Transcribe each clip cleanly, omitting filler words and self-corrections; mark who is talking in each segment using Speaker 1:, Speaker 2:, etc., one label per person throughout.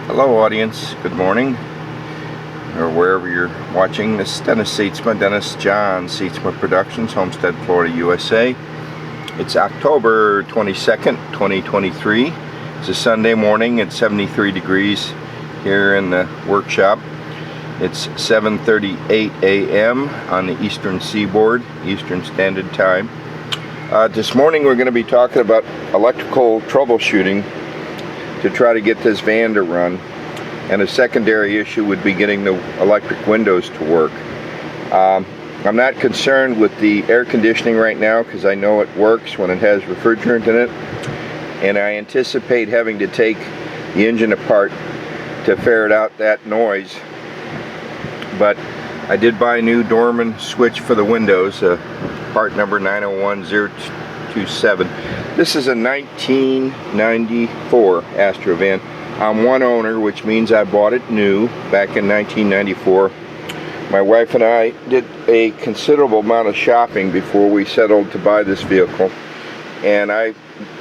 Speaker 1: Hello audience, good morning, or wherever you're watching. This is Dennis Seatsma, Dennis John Seatsma Productions, Homestead, Florida, USA. It's October 22nd, 2023. It's a Sunday morning. It's 73 degrees here in the workshop. It's 7:38 a.m. on the Eastern Seaboard, Eastern Standard Time. This morning we're going to be talking about electrical troubleshooting to try to get this van to run, and a secondary issue would be getting the electric windows to work. I'm not concerned with the air conditioning right now because I know it works when it has refrigerant in it, and I anticipate having to take the engine apart to ferret out that noise. But I did buy a new Dorman switch for the windows, part number 901027. This is a 1994 Astro van. I'm one owner, which means I bought it new back in 1994. My wife and I did a considerable amount of shopping before we settled to buy this vehicle, and I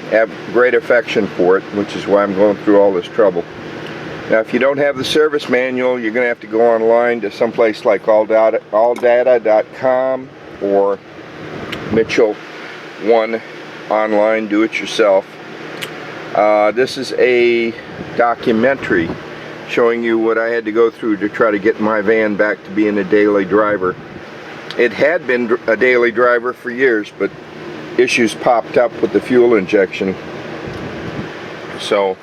Speaker 1: have great affection for it, which is why I'm going through all this trouble. Now, if you don't have the service manual, you're going to have to go online to someplace like alldata.com or Mitchell One online, do it yourself. This is a documentary showing you what I had to go through to try to get my van back to being a daily driver. It had been a daily driver for years, but issues popped up with the fuel injection. So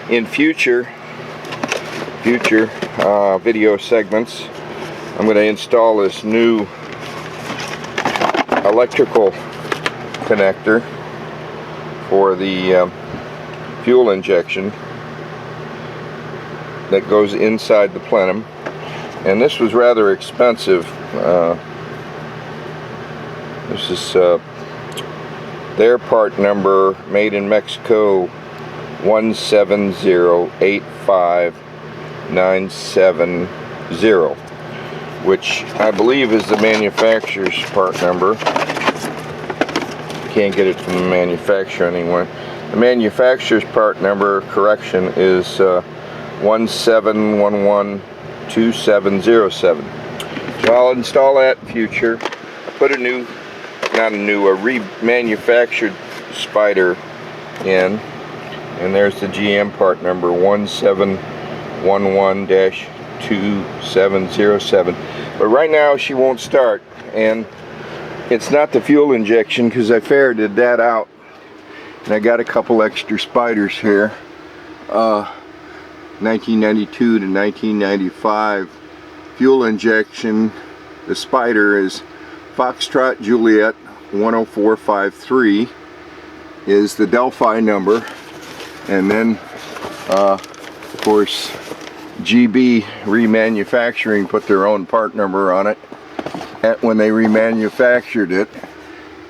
Speaker 1: in future video segments, I'm going to install this new electrical connector for the fuel injection that goes inside the plenum, and this was rather expensive. This is their part number, made in Mexico, 1708590, which I believe is the manufacturer's part number. Can't get it from the manufacturer anywhere. The manufacturer's part number, correction, is 17112707. So I'll install that in future. I put a remanufactured spider in, and there's the GM part number 1711-2707. But right now she won't start, and it's not the fuel injection because I ferreted that out, and I got a couple extra spiders here. 1992 to 1995 fuel injection. The spider is Foxtrot Juliet 10453 is the Delphi number, and then of course GB Remanufacturing put their own part number on it when they remanufactured it,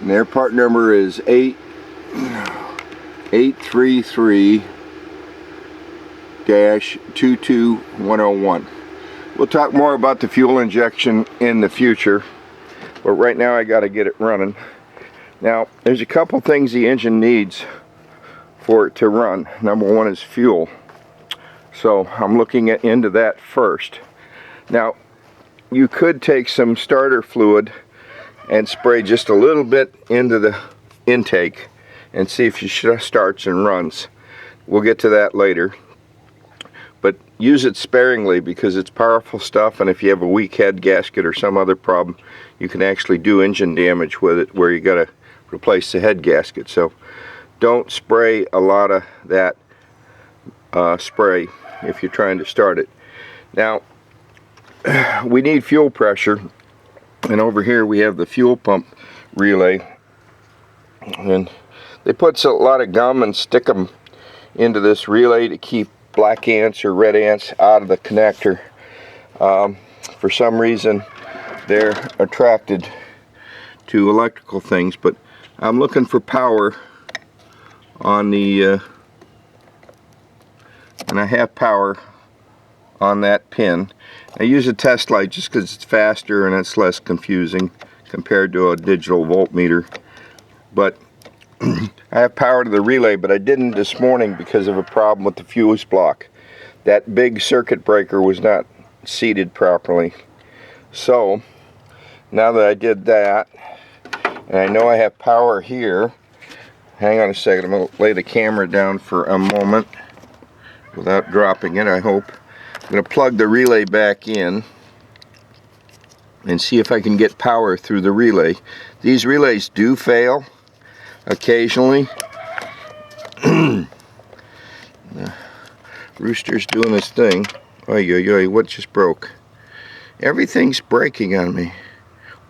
Speaker 1: and their part number is 833-22101. We'll talk more about the fuel injection in the future, but right now I got to get it running. Now, there's a couple things the engine needs for it to run. Number one is fuel, so I'm looking into that first. Now, you could take some starter fluid and spray just a little bit into the intake and see if it starts and runs. We'll get to that later, but use it sparingly because it's powerful stuff, and if you have a weak head gasket or some other problem, you can actually do engine damage with it where you got to replace the head gasket. So don't spray a lot of that spray if you're trying to start it. Now, we need fuel pressure, and over here we have the fuel pump relay, and they put a lot of gum and stick them into this relay to keep black ants or red ants out of the connector. For some reason they're attracted to electrical things, but I'm looking for power on the and I have power on that pin. I use a test light just because it's faster and it's less confusing compared to a digital voltmeter, but I have power to the relay, but I didn't this morning because of a problem with the fuse block. That big circuit breaker was not seated properly. So now that I did that, and I know I have power here, hang on a second, I'm going to lay the camera down for a moment without dropping it, I hope. I'm going to plug the relay back in and see if I can get power through the relay. These relays do fail occasionally. The rooster's doing his thing. Oy, oy, oy, what just broke? Everything's breaking on me.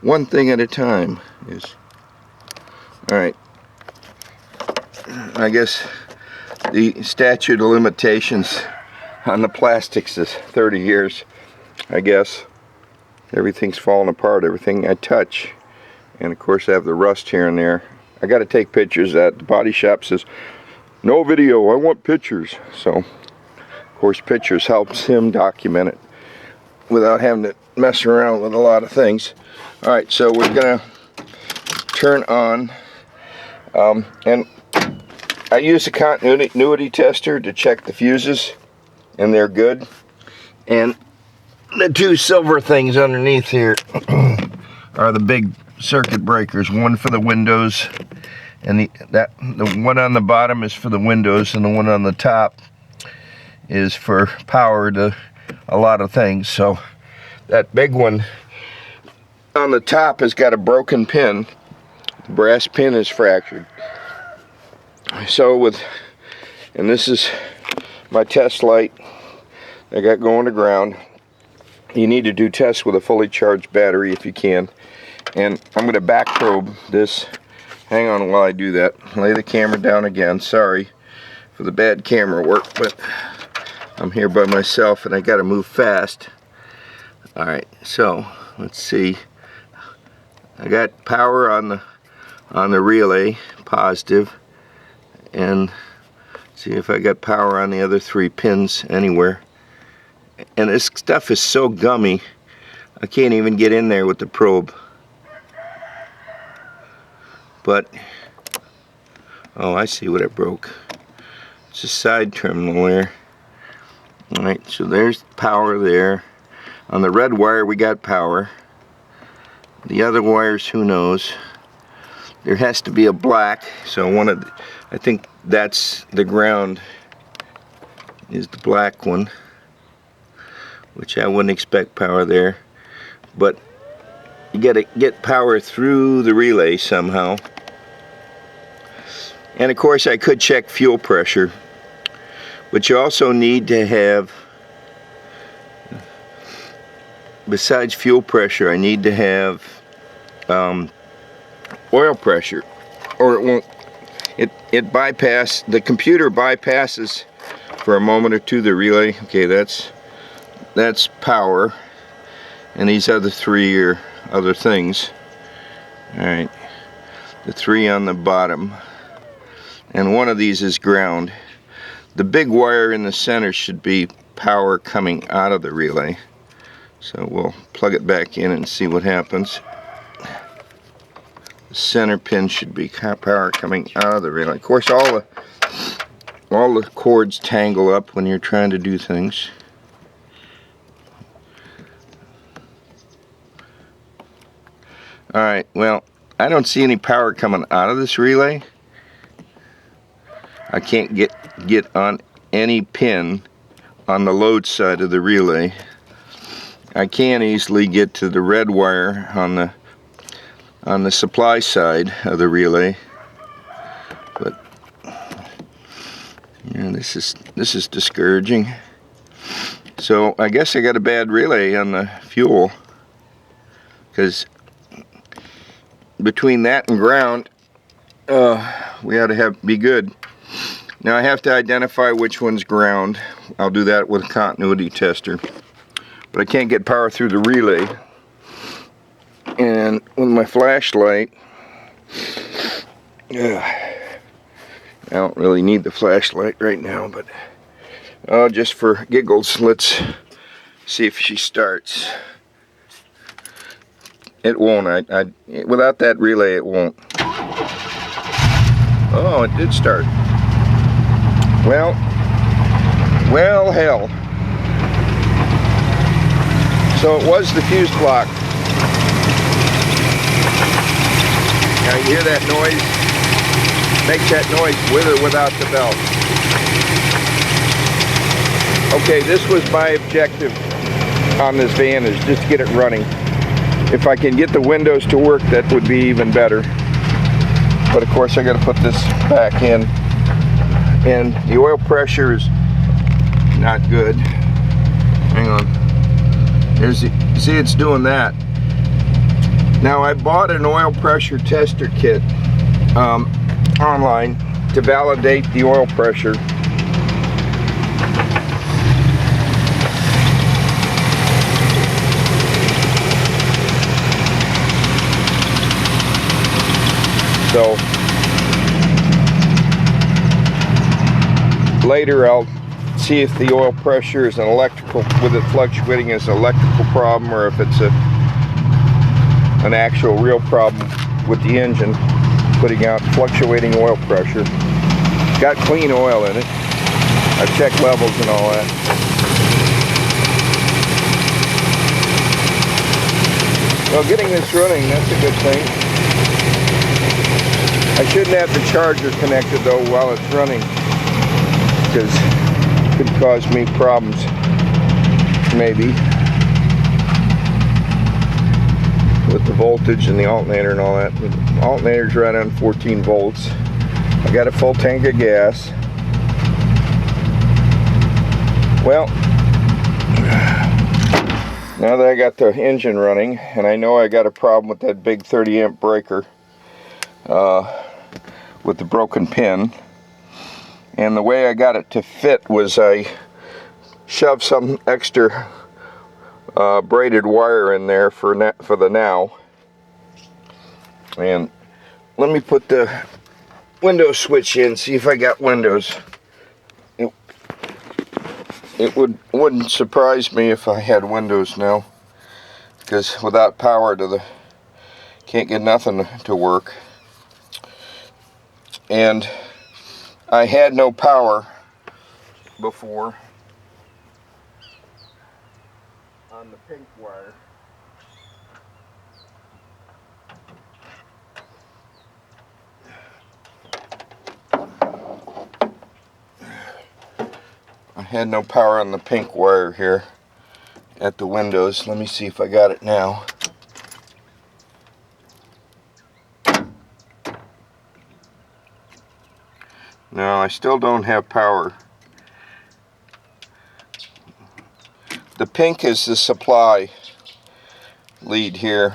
Speaker 1: One thing at a time is. Alright. I guess the statute of limitations on the plastics is 30 years, I guess. Everything's falling apart, everything I touch. And of course I have the rust here and there. I got to take pictures. That the body shop says, no video, I want pictures. So, of course, pictures helps him document it without having to mess around with a lot of things. Alright, so we're going to turn on, and I use a continuity tester to check the fuses, and they're good. And the two silver things underneath here are the big circuit breakers, one for the windows, and the one on the bottom is for the windows, and the one on the top is for power to a lot of things. So that big one on the top has got a broken pin. The brass pin is fractured. So and this is my test light I got going to ground. You need to do tests with a fully charged battery if you can. And I'm going to back probe this. Hang on while I do that. Lay the camera down again. Sorry for the bad camera work, but I'm here by myself and I got to move fast. Alright, so let's see. I got power on the relay, positive, and see if I got power on the other 3 pins anywhere. And this stuff is so gummy, I can't even get in there with the probe. But, oh, I see what it broke. It's a side terminal there. Alright, so there's power there. On the red wire we got power. The other wires, who knows. There has to be a black, so I think that's the ground, is the black one, which I wouldn't expect power there. But you gotta get power through the relay somehow. And of course I could check fuel pressure, but you also need to have, besides fuel pressure, I need to have oil pressure, or it won't, the computer bypasses for a moment or two the relay. Okay, that's power, and these other 3 are other things. Alright, the 3 on the bottom, and one of these is ground. The big wire in the center should be power coming out of the relay. So we'll plug it back in and see what happens. The center pin should be power coming out of the relay. Of course, all the cords tangle up when you're trying to do things. Alright, well, I don't see any power coming out of this relay. I can't get on any pin on the load side of the relay. I can easily get to the red wire on the supply side of the relay, but yeah, this is discouraging. So I guess I got a bad relay on the fuel, because between that and ground, we ought to be good. Now I have to identify which one's ground. I'll do that with a continuity tester. But I can't get power through the relay. And with my flashlight, I don't really need the flashlight right now, but just for giggles, let's see if she starts. It won't. Without that relay, it won't. Oh, it did start. Well, hell. So it was the fuse block. Now you hear that noise? Makes that noise with or without the belt. Okay, this was my objective on this van, is just to get it running. If I can get the windows to work, that would be even better. But of course I got to put this back in, and the oil pressure is not good. Hang on. See, it's doing that. Now I bought an oil pressure tester kit online to validate the oil pressure. So later I'll see if the oil pressure is an electrical, with it fluctuating, as an electrical problem, or if it's an actual real problem with the engine putting out fluctuating oil pressure. Got clean oil in it. I've checked levels and all that. Well, getting this running, that's a good thing. I shouldn't have the charger connected though while it's running, because it could cause me problems, maybe, with the voltage and the alternator and all that. The alternator's right on 14 volts. I got a full tank of gas. Well, now that I got the engine running, and I know I got a problem with that big 30 amp breaker with the broken pin, and the way I got it to fit was I shoved some extra braided wire in there for the now. And let me put the window switch in, see if I got windows. It wouldn't surprise me if I had windows now, because without power can't get nothing to work. And I had no power before on the pink wire. I had no power on the pink wire here at the windows. Let me see if I got it now. No, I still don't have power. The pink is the supply lead here,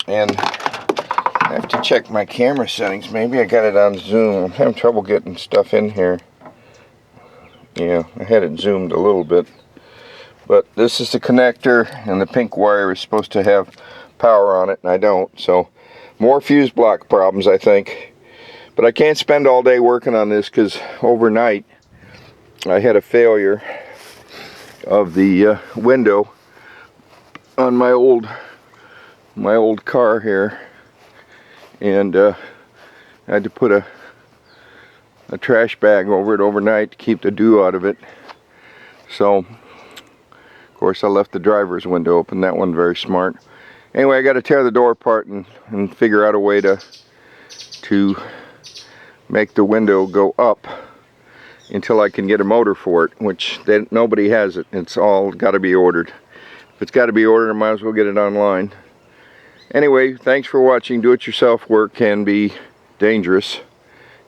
Speaker 1: and I have to check my camera settings. Maybe I got it on zoom. I'm having trouble getting stuff in here. Yeah, I had it zoomed a little bit. But this is the connector, and the pink wire is supposed to have power on it, and I don't. So more fuse block problems, I think. But I can't spend all day working on this, because overnight I had a failure of the window on my old car here, and I had to put a trash bag over it overnight to keep the dew out of it. So of course I left the driver's window open. That one very smart. Anyway, I got to tear the door apart and figure out a way to make the window go up until I can get a motor for it, which nobody has it. It's all got to be ordered. If it's got to be ordered, I might as well get it online. Anyway, thanks for watching. Do-it-yourself work can be dangerous,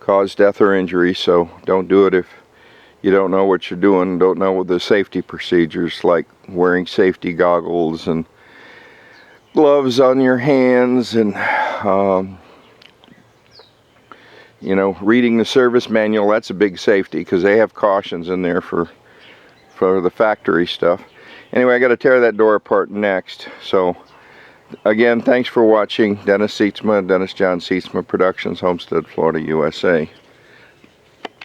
Speaker 1: cause death or injury, so don't do it if you don't know what you're doing, don't know the safety procedures, like wearing safety goggles and gloves on your hands, and you know, reading the service manual. That's a big safety, because they have cautions in there for the factory stuff. Anyway, I got to tear that door apart next. So again, thanks for watching. Dennis John Sietsma Productions, Homestead, Florida, USA.